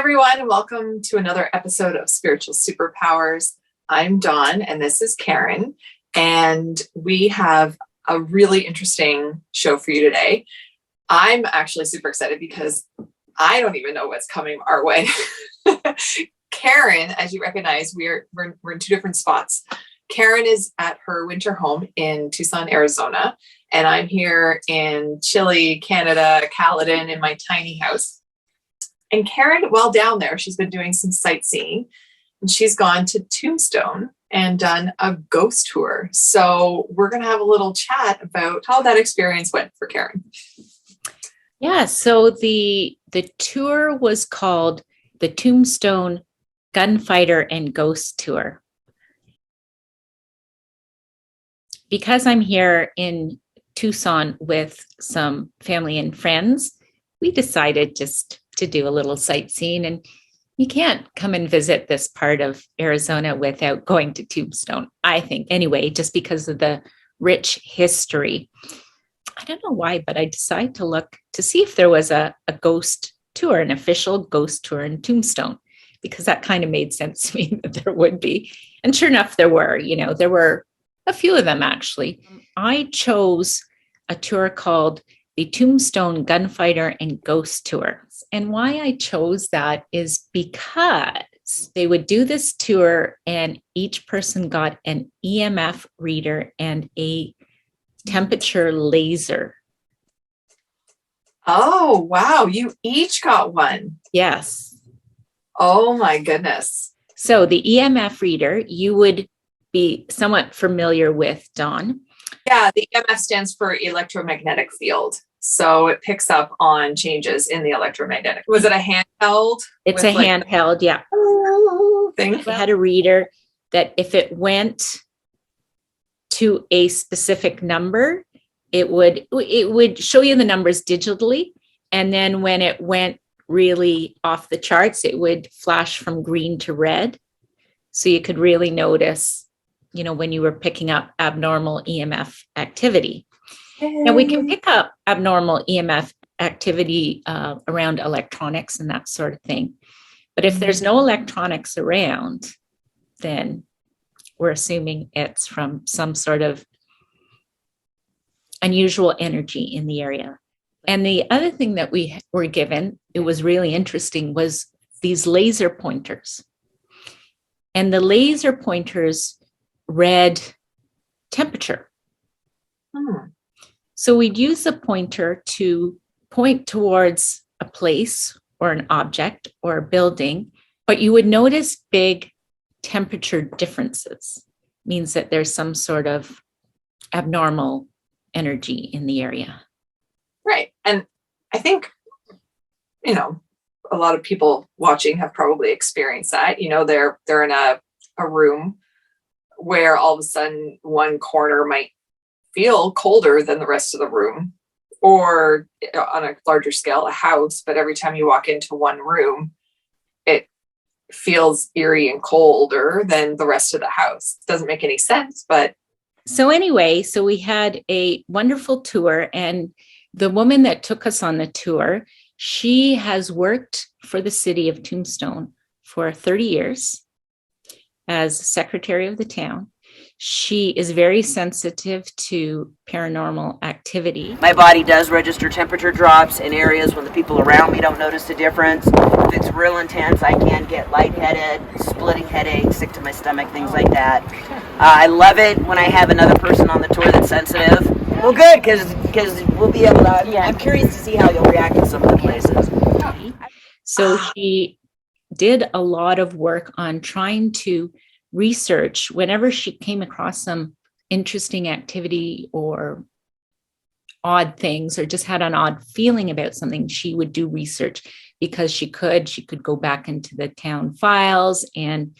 everyone. Welcome to another episode of Spiritual Superpowers. I'm Dawn, and this is Caron. And we have a really interesting show for you today. I'm actually super excited because I don't even know what's coming our way. Caron, as you recognize, we're in two different spots. Caron is at her winter home in Tucson, Arizona, and I'm here in chilly Canada, Caledon, in my tiny house. And Caron, while down there, she's been doing some sightseeing, and she's gone to Tombstone and done a ghost tour. So we're going to have a little chat about how that experience went for Caron. Yeah, so the tour was called the Tombstone Gunfighter and Ghost Tour. Because I'm here in Tucson with some family and friends, we decided just to do a little sightseeing. And you can't come and visit this part of Arizona without going to Tombstone, I think, anyway, just because of the rich history. I don't know why, but I decided to look to see if there was a ghost tour, an official ghost tour in Tombstone, because that kind of made sense to me that there would be. And sure enough, there were a few of them, actually. I chose a tour called the Tombstone Gunfighter and Ghost Tour. And why I chose that is because they would do this tour and each person got an EMF reader and a temperature laser. Oh, wow. You each got one. Yes. Oh, my goodness. So the EMF reader, you would be somewhat familiar with, Dawn. Yeah, the EMF stands for electromagnetic field. So it picks up on changes in the electromagnetic. Was it a handheld? It's a handheld, yeah. Thing? It had a reader that if it went to a specific number, it would show you the numbers digitally. And then when it went really off the charts, it would flash from green to red. So you could really notice, when you were picking up abnormal EMF activity. Now we can pick up abnormal EMF activity around electronics and that sort of thing. But if there's no electronics around, then we're assuming it's from some sort of unusual energy in the area. And the other thing that we were given, it was really interesting, was these laser pointers. And the laser pointers read temperature. So we'd use the pointer to point towards a place or an object or a building, but you would notice big temperature differences. Means that there's some sort of abnormal energy in the area. Right. And I think, a lot of people watching have probably experienced that. They're in a room where all of a sudden one corner might feel colder than the rest of the room, or on a larger scale, a house. But every time you walk into one room, it feels eerie and colder than the rest of the house. Doesn't make any sense, but. So anyway, so we had a wonderful tour, and the woman that took us on the tour, she has worked for the city of Tombstone for 30 years as secretary of the town. She is very sensitive to paranormal activity. My body does register temperature drops in areas when the people around me don't notice the difference. If it's real intense, I can get lightheaded, splitting headaches, sick to my stomach, things like that. I love it when I have another person on the tour that's sensitive. Well, good, because we'll be able to, I'm curious to see how you'll react in some of the places. So she did a lot of work on trying to research whenever she came across some interesting activity or odd things, or just had an odd feeling about something. She would do research because she could go back into the town files and,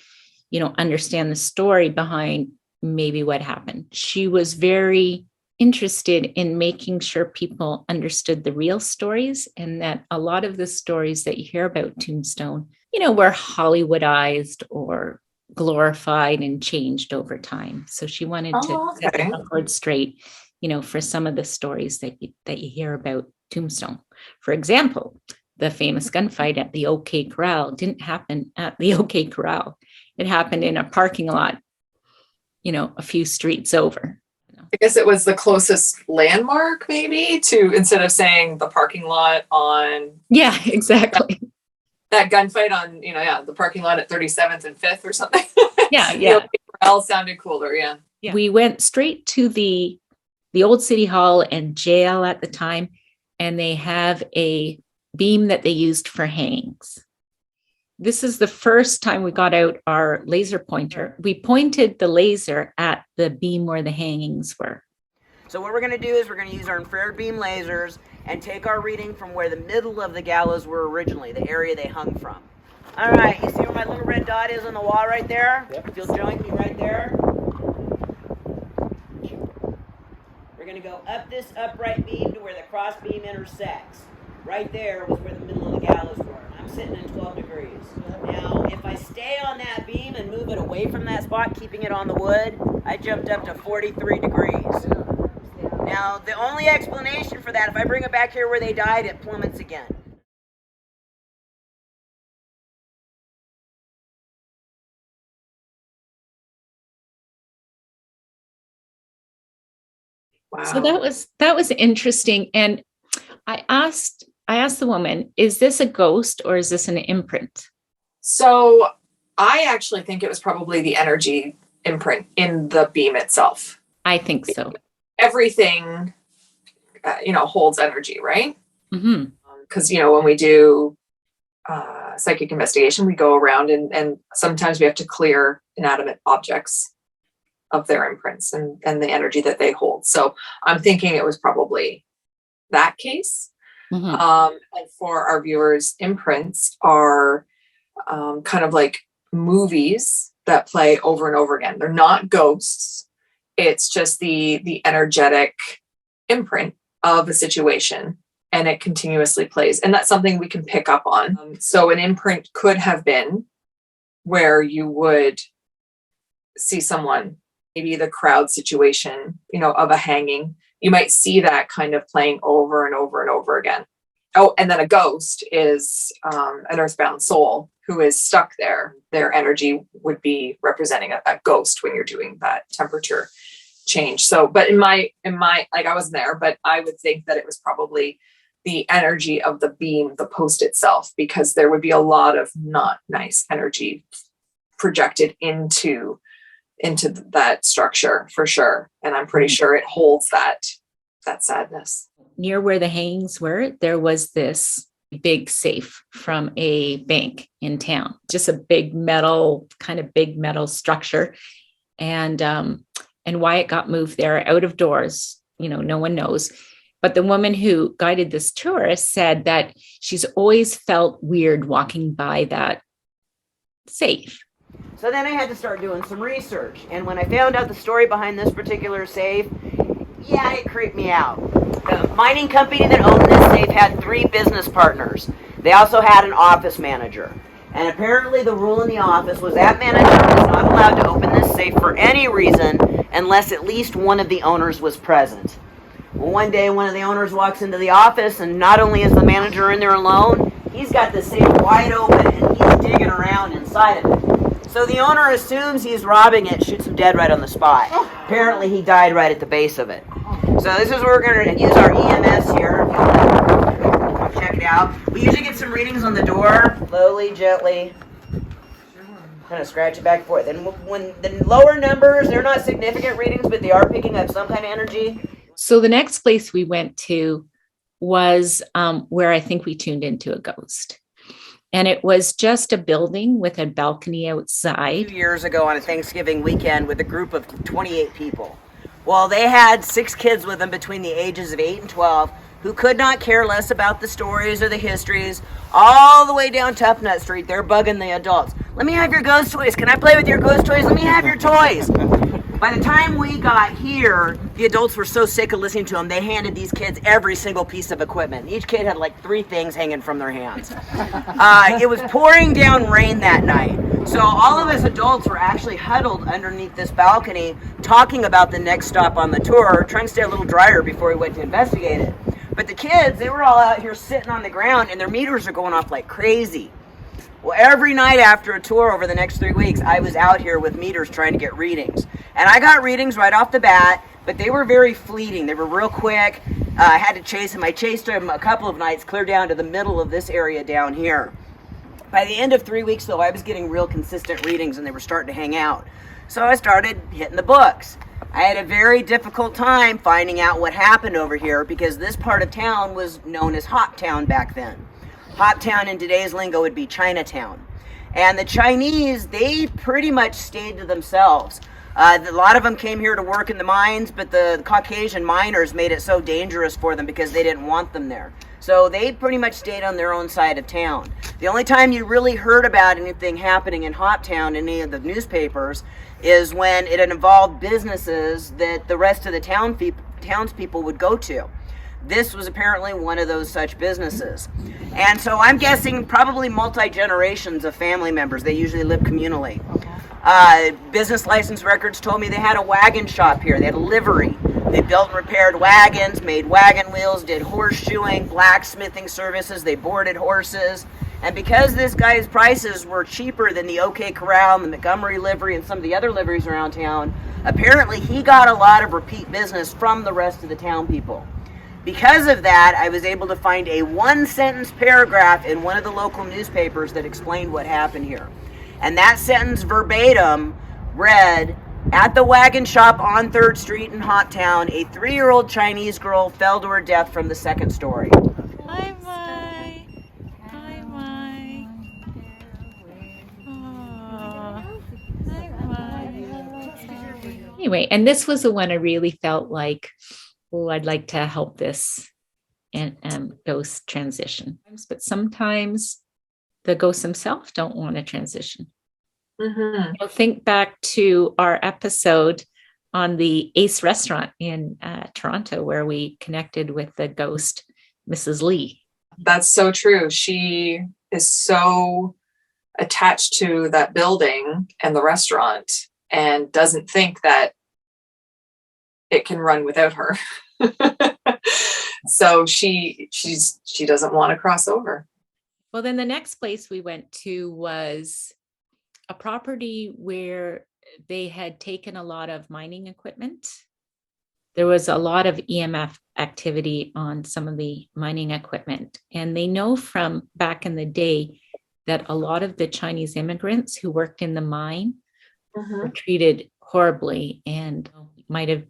understand the story behind maybe what happened. She was very interested in making sure people understood the real stories, and that a lot of the stories that you hear about Tombstone, were Hollywoodized or glorified and changed over time. So she wanted to set the record straight, for some of the stories that you hear about Tombstone. For example, the famous gunfight at the OK Corral didn't happen at the OK Corral. It happened in a parking lot, a few streets over. I guess it was the closest landmark, maybe, to instead of saying the parking lot on. Yeah, exactly. That gunfight on, the parking lot at 37th and 5th or something. Yeah. Corral sounded cooler. Yeah. We went straight to the old city hall and jail at the time, and they have a beam that they used for hangings. This is the first time we got out our laser pointer. We pointed the laser at the beam where the hangings were. So what we're going to do is we're going to use our infrared beam lasers and take our reading from where the middle of the gallows were originally, the area they hung from. All right, you see where my little red dot is on the wall right there? Yep. If you'll join me right there. We're going to go up this upright beam to where the cross beam intersects. Right there was where the middle of the gallows were. I'm sitting at 12 degrees. Now, if I stay on that beam and move it away from that spot, keeping it on the wood, I jumped up to 43 degrees. Now, the only explanation for that, if I bring it back here where they died, it plummets again. Wow. So that was interesting. And I asked the woman, is this a ghost or is this an imprint? So I actually think it was probably the energy imprint in the beam itself. I think so. Everything, holds energy, right? Mm-hmm. Because, when we do psychic investigation, we go around and sometimes we have to clear inanimate objects of their imprints and the energy that they hold. So I'm thinking it was probably that case. Mm-hmm. And for our viewers, imprints are kind of like movies that play over and over again. They're not ghosts. It's just the energetic imprint of a situation, and it continuously plays. And that's something we can pick up on. So an imprint could have been where you would see someone, maybe the crowd situation, of a hanging. You might see that kind of playing over and over and over again. Oh, and then a ghost is an Earthbound Soul who is stuck there. Their energy would be representing a ghost when you're doing that temperature change. So, but in my, like, I wasn't there, but I would think that it was probably the energy of the beam, the post itself, because there would be a lot of not nice energy projected into that structure for sure. And I'm pretty sure it holds that sadness. Near where the hangings were, there was this big safe from a bank in town, just a big metal structure. And why it got moved there out of doors, no one knows. But the woman who guided this tourist said that she's always felt weird walking by that safe. So then I had to start doing some research. And when I found out the story behind this particular safe, it creeped me out. The mining company that owned this safe had 3 business partners. They also had an office manager. And apparently the rule in the office was that manager was not allowed to open this safe for any reason unless at least one of the owners was present. Well, one day one of the owners walks into the office, and not only is the manager in there alone, he's got the safe wide open and he's digging around inside of it. So the owner assumes he's robbing it, shoots him dead right on the spot. Apparently he died right at the base of it. So this is where we're going to use our EMS here. Check it out. We usually get some readings on the door, slowly, gently. Kind of scratch it back and forth. And when the lower numbers, they're not significant readings, but they are picking up some kind of energy. So the next place we went to was where I think we tuned into a ghost. And it was just a building with a balcony outside. 2 years ago on a Thanksgiving weekend with a group of 28 people. Well, they had 6 kids with them between the ages of 8 and 12 who could not care less about the stories or the histories. All the way down Toughnut Street, they're bugging the adults. Let me have your ghost toys. Can I play with your ghost toys? Let me have your toys. By the time we got here, the adults were so sick of listening to them, they handed these kids every single piece of equipment. Each kid had like 3 things hanging from their hands. It was pouring down rain that night. So all of us adults were actually huddled underneath this balcony talking about the next stop on the tour, trying to stay a little drier before we went to investigate it. But the kids, they were all out here sitting on the ground, and their meters are going off like crazy. Well, every night after a tour over the next 3 weeks, I was out here with meters trying to get readings. And I got readings right off the bat, but they were very fleeting. They were real quick. I had to chase them. I chased them a couple of nights clear down to the middle of this area down here. By the end of 3 weeks, though, I was getting real consistent readings, and they were starting to hang out. So I started hitting the books. I had a very difficult time finding out what happened over here because this part of town was known as Hop Town back then. Hop Town in today's lingo would be Chinatown. And the Chinese, they pretty much stayed to themselves. A lot of them came here to work in the mines, but the Caucasian miners made it so dangerous for them because they didn't want them there. So they pretty much stayed on their own side of town. The only time you really heard about anything happening in Hop Town in any of the newspapers is when it involved businesses that the rest of the townspeople would go to. This was apparently one of those such businesses. And so I'm guessing probably multi-generations of family members. They usually live communally. Business license records told me they had a wagon shop here. They had a livery. They built and repaired wagons, made wagon wheels, did horseshoeing, blacksmithing services. They boarded horses. And because this guy's prices were cheaper than the OK Corral and the Montgomery livery and some of the other liveries around town, apparently he got a lot of repeat business from the rest of the town people. Because of that, I was able to find a one-sentence paragraph in one of the local newspapers that explained what happened here. And that sentence verbatim read, "At the wagon shop on 3rd Street in Hop Town, a 3-year-old Chinese girl fell to her death from the 2nd story." Hi, Mai. Hi, Mai. Hi, Mai. Anyway, and this was the one I really felt like, oh, I'd like to help this and ghost transition. But sometimes the ghosts themselves don't want to transition. Mm-hmm. Think back to our episode on the Ace restaurant in Toronto, where we connected with the ghost, Mrs. Lee. That's so true. She is so attached to that building and the restaurant and doesn't think that it can run without her. So she doesn't want to cross over. Well, then the next place we went to was a property where they had taken a lot of mining equipment. There was a lot of EMF activity on some of the mining equipment. And they know from back in the day that a lot of the Chinese immigrants who worked in the mine were treated horribly and might have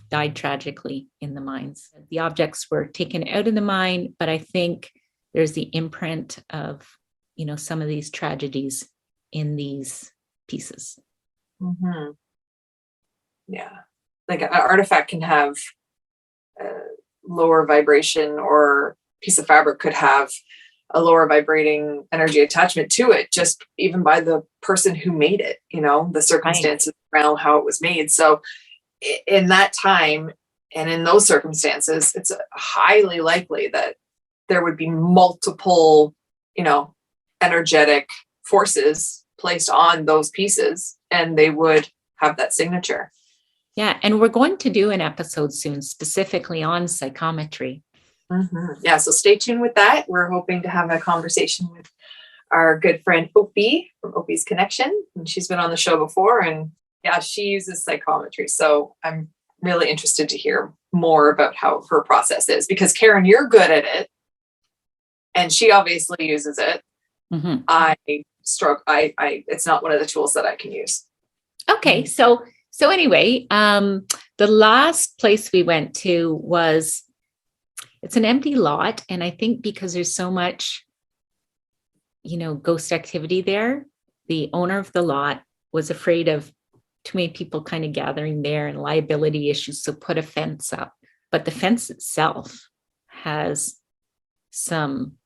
died tragically in the mines. The objects were taken out of the mine, but I think there's the imprint of, some of these tragedies in these pieces. Mm-hmm. Yeah. Like an artifact can have lower vibration, or a piece of fabric could have a lower vibrating energy attachment to it, just even by the person who made it, the circumstances around how it was made. So in that time and in those circumstances, it's highly likely that there would be multiple, energetic forces placed on those pieces, and they would have that signature. Yeah. And we're going to do an episode soon specifically on psychometry. Mm-hmm. Yeah. So stay tuned with that. We're hoping to have a conversation with our good friend Opie from Opie's Connection. And she's been on the show before, and yeah, she uses psychometry. So I'm really interested to hear more about how her process is, because Caron, you're good at it, and she obviously uses it. Mm-hmm. I it's not one of the tools that I can use. Okay. So anyway, the last place we went to it's an empty lot. And I think because there's so much, ghost activity there, the owner of the lot was afraid of too many people kind of gathering there and liability issues. So put a fence up, but the fence itself has some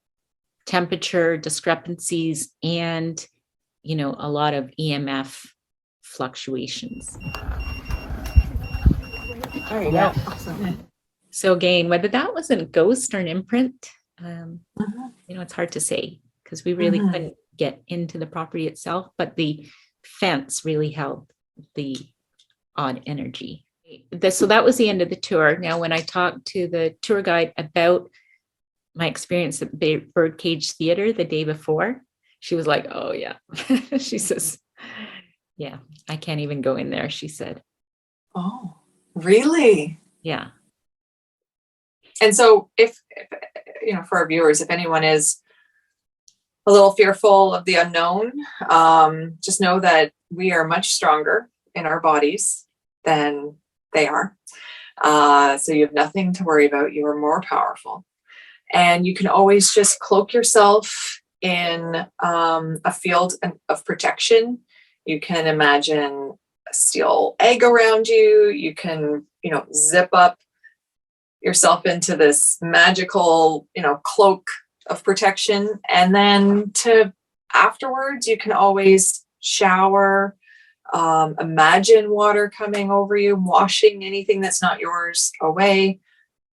temperature discrepancies and, a lot of EMF fluctuations. There you go. Awesome. So again, whether that was a ghost or an imprint, it's hard to say because we really couldn't get into the property itself, but the fence really held the odd energy. So that was the end of the tour. Now, when I talked to the tour guide about my experience at Birdcage Theater the day before, she was like, oh yeah. She says, yeah, I can't even go in there, she said. Oh, really? Yeah. And so if for our viewers, if anyone is a little fearful of the unknown, just know that we are much stronger in our bodies than they are. So you have nothing to worry about. You are more powerful. And you can always just cloak yourself in a field of protection. You can imagine a steel egg around you. You can, zip up yourself into this magical, cloak of protection. And then afterwards, you can always shower, imagine water coming over you, washing anything that's not yours away,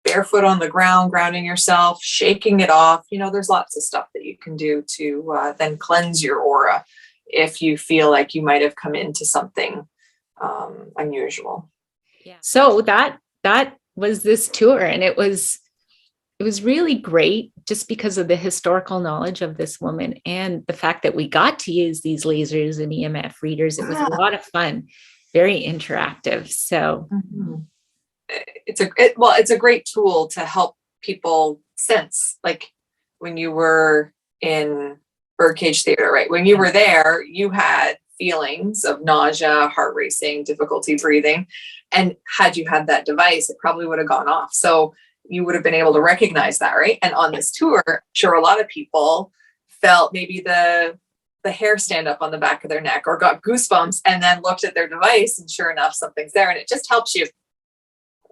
barefoot on the ground, grounding yourself, shaking it off. There's lots of stuff that you can do to then cleanse your aura if you feel like you might have come into something unusual. Yeah. So that was this tour, and it was really great just because of the historical knowledge of this woman and the fact that we got to use these lasers and EMF readers. It was a lot of fun, very interactive. So it's a great tool to help people sense, like when you were in Birdcage Theater, right? When you were there, you had feelings of nausea, heart racing, difficulty breathing. And had you had that device, it probably would have gone off. So you would have been able to recognize that, right? And on this tour, I'm sure a lot of people felt maybe the hair stand up on the back of their neck or got goosebumps and then looked at their device and sure enough, something's there. And it just helps you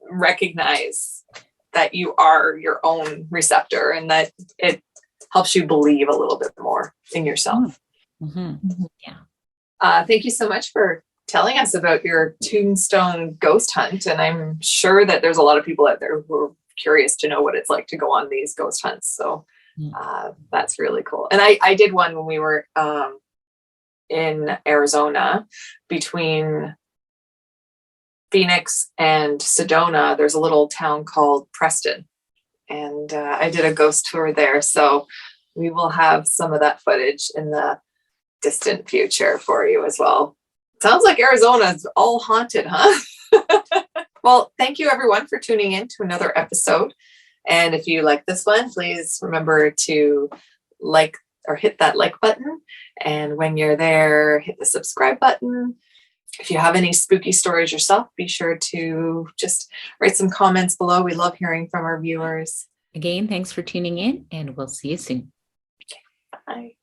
recognize that you are your own receptor and that it helps you believe a little bit more in yourself. Yeah. Thank you so much for telling us about your Tombstone ghost hunt. And I'm sure that there's a lot of people out there who are curious to know what it's like to go on these ghost hunts. So that's really cool. And I did one when we were in Arizona between Phoenix and Sedona. There's a little town called Preston. And I did a ghost tour there. So we will have some of that footage in the distant future for you as well. Sounds like Arizona's all haunted, huh? Well, thank you everyone for tuning in to another episode. And if you like this one, please remember to like or hit that like button. And when you're there, hit the subscribe button. If you have any spooky stories yourself, be sure to just write some comments below. We love hearing from our viewers. Again, thanks for tuning in, and we'll see you soon. Bye.